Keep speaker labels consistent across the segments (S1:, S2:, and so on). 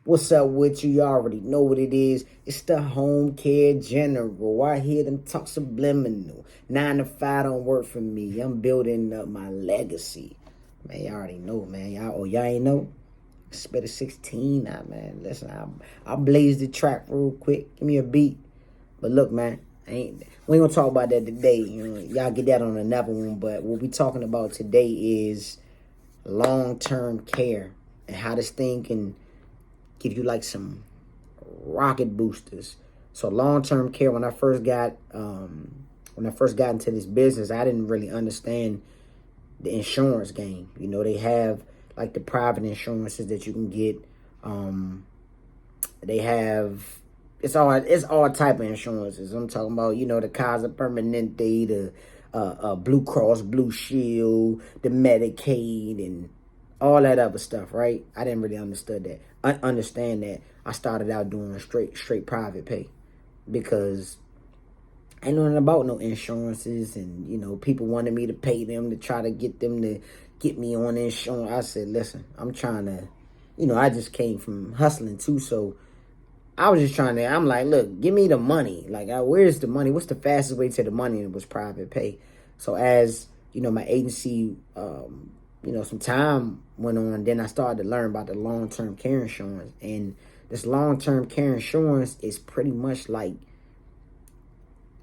S1: What's up with you? You already know what it is. It's the home care general. I hear them talk subliminal. 9 to 5 don't work for me. I'm building up my legacy. Man, y'all already know, man. Y'all ain't know? Spit a 16 now, man. Listen, I'll blaze the track real quick. Give me a beat. But look, man, we ain't gonna talk about that today. Y'all get that on another one. But what we talking about today is long-term care and how this thing can give you like some rocket boosters. So long-term care, when I first got into this business, I didn't really understand the insurance game. They have like the private insurances that you can get. They have it's all type of insurances. I'm talking about, the Kaiser Permanente, the Blue Cross Blue Shield, the Medicaid, and all that other stuff, right? I didn't really understand that. I started out doing straight private pay because I ain't know nothing about no insurances, and people wanted me to pay them to try to get them to get me on insurance. I said, listen, I'm trying to, I just came from hustling too, so I was just I'm like, look, give me the money. Like, where's the money? What's the fastest way to the money? And it was private pay. So as, my agency, some time went on, then I started to learn about the long-term care insurance. And this long-term care insurance is pretty much like,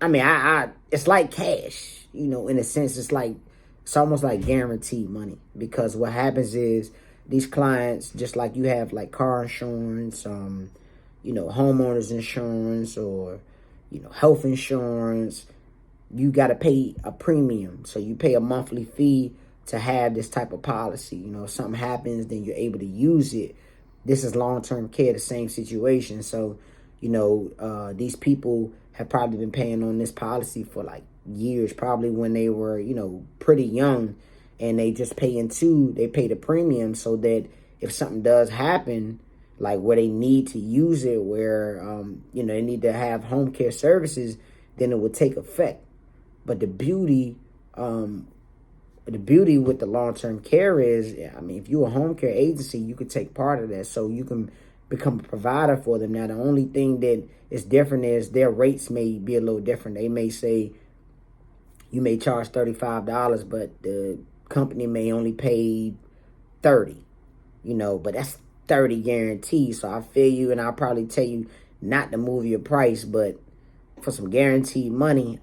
S1: it's like cash, in a sense. It's almost like guaranteed money, because what happens is these clients, just like you have like car insurance, homeowners insurance, or, health insurance, you got to pay a premium. So you pay a monthly fee to have this type of policy. If something happens, then you're able to use it. This is long-term care, the same situation. So, these people have probably been paying on this policy for like years, probably when they were, pretty young, and they just pay the premium so that if something does happen, like where they need to use it, where, they need to have home care services, then it would take effect. But the beauty with the long-term care is, if you're a home care agency, you could take part of that. So you can become a provider for them. Now, the only thing that is different is their rates may be a little different. They may say you may charge $35, but the company may only pay $30, but that's 30 guaranteed. So I feel you, and I'll probably tell you not to move your price, but for some guaranteed money,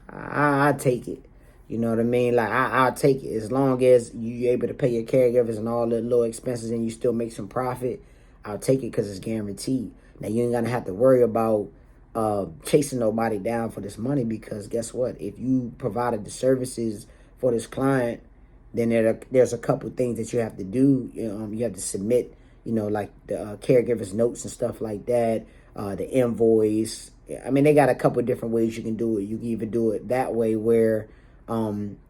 S1: I take it. You know what I mean? Like, I'll take it as long as you're able to pay your caregivers and all the little expenses and you still make some profit. I'll take it because it's guaranteed. Now, you ain't going to have to worry about chasing nobody down for this money, because guess what? If you provided the services for this client, then there's a couple things that you have to do. You have to submit, like the caregiver's notes and stuff like that, the invoice. They got a couple different ways you can do it. You can even do it that way where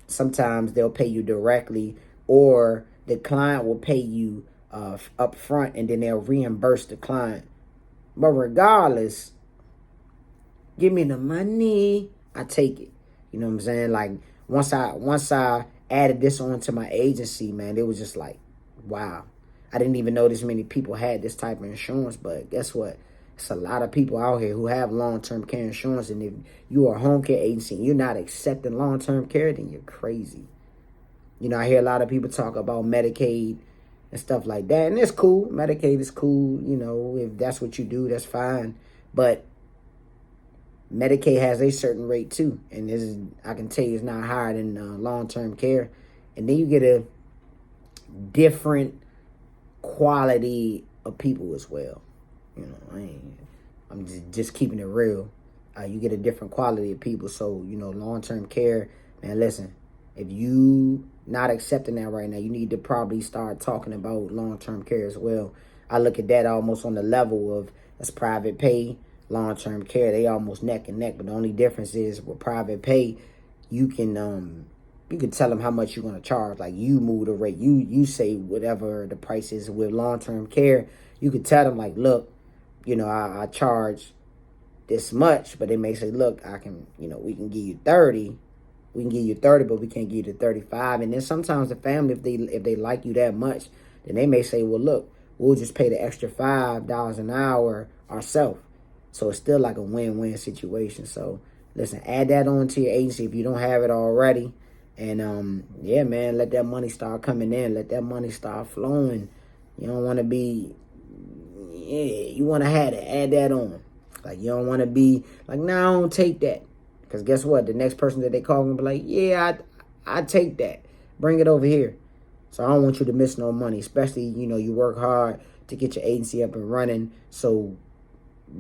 S1: sometimes they'll pay you directly, or the client will pay you up front, and then they'll reimburse the client. But regardless, give me the money, I take it. You know what I'm saying? Like, once I added this on to my agency, man, it was just like, wow. I didn't even know this many people had this type of insurance, but guess what? It's a lot of people out here who have long-term care insurance, and if you are a home care agency and you're not accepting long-term care, then you're crazy. I hear a lot of people talk about Medicaid and stuff like that, and it's cool. Medicaid is cool, if that's what you do, that's fine. But Medicaid has a certain rate too, and I can tell you it's not higher than long-term care. And then you get a different quality of people as well. I'm just keeping it real. You get a different quality of people. So, long-term care, man, listen, if you not accepting that right now, you need to probably start talking about long-term care as well. I look at that almost on the level of, as private pay, long-term care, they almost neck and neck. But the only difference is with private pay, you can tell them how much you're going to charge. Like, you move the rate. You say whatever the price is. With long-term care, you could tell them, like, look, I charge this much, but they may say, look, we can give you 30. We can give you 30, but we can't give you the 35. And then sometimes the family, if they like you that much, then they may say, well, look, we'll just pay the extra $5 an hour ourselves. So it's still like a win-win situation. So listen, add that on to your agency if you don't have it already. And yeah, man, let that money start coming in. Let that money start flowing. You don't want to be, yeah, you want to have it. Add that on. Like, you don't want to be like, nah, I don't take that. Because guess what? The next person that they call will be like, yeah, I take that. Bring it over here. So I don't want you to miss no money, especially, you work hard to get your agency up and running. So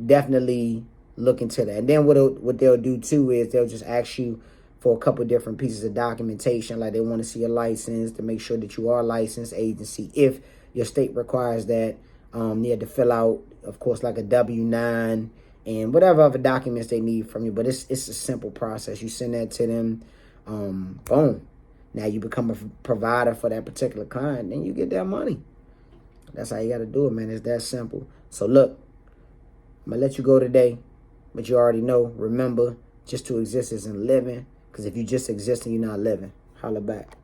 S1: definitely look into that. And then what they'll do too is they'll just ask you for a couple different pieces of documentation. Like, they want to see a license to make sure that you are a licensed agency. If your state requires that, you have to fill out, of course, like a W-9 and whatever other documents they need from you. But it's a simple process. You send that to them. Boom. Now you become a provider for that particular client. Then you get that money. That's how you got to do it, man. It's that simple. So look, I'm going to let you go today. But you already know, remember, just to exist isn't living. Because if you just exist and you're not living, holla back.